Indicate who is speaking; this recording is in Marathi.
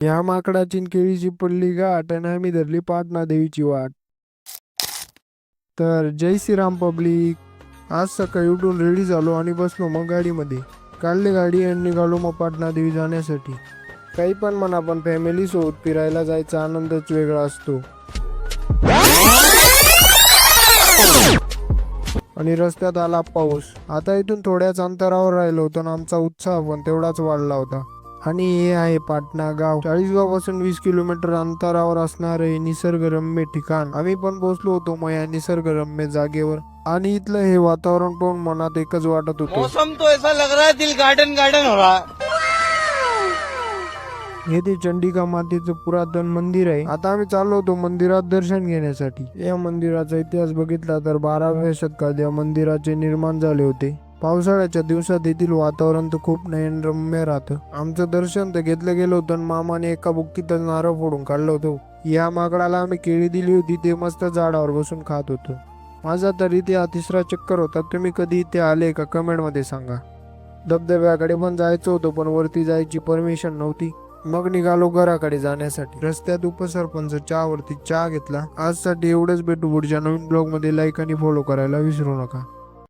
Speaker 1: या माकडाची न केळीची पडली गाठ आणि आम्ही धरली पाटणा देवीची वाट. तर जय श्रीराम पब्लिक. आज सकाळी उठून रेडी झालो आणि बसलो मग गाडीमध्ये. काढली गाडी आणि निघालो मग पाटणा देवी जाण्यासाठी. काही पण म्हणा, पण फॅमिली सोबत फिरायला जायचा आनंदच वेगळा असतो. आणि रस्त्यात आला पाऊस. आता इथून थोड्याच अंतरावर राहिलो होतो आणि आमचा उत्साह पण तेवढाच वाढला होता. आणि हे आहे पाटणा गाव. 40गावापासून 20 किलोमीटर अंतरावर असणारे निसर्गरम्य ठिकाण. आम्ही पण पोहोचलो होतो मग या निसर्गरम्य जागेवर. आणि इथलं हे वातावरण पाहून मनात एकच वाटत होतं,
Speaker 2: मौसम तो ऐसा लग रहा है दिल गार्डन गार्डन हो रहा है.
Speaker 1: हे ते चंडिका मातेचं पुरातन मंदिर आहे. आता आम्ही चाललो होतो मंदिरात दर्शन घेण्यासाठी. या मंदिराचा इतिहास बघितला तर 12व्या शतकात या मंदिराचे निर्माण झाले होते. पावसाळ्याच्या दिवसात येथील वातावरण तर खूप नयनरम्य राहतं. आमचं दर्शन तर घेतलं गेलं होतं आणि मामाने एका बुक्कीत नारळ फोडून काढलं होतं. या माकडाला आम्ही केळी दिली होती, ते मस्त झाडावर बसून खात होतं. माझा तर इथे हा तिसरा चक्कर होता. तुम्ही कधी इथे आले का कमेंट मध्ये सांगा. धबधब्याकडे पण जायचं होतं पण वरती जायची परमिशन नव्हती. मग निघालो घराकडे जाण्यासाठी. रस्त्यात उपसरपंच चहावरती चहा घेतला. आजसाठी एवढंच. भेटू पुढच्या नवीन ब्लॉग मध्ये. लाईक आणि फॉलो करायला विसरू नका.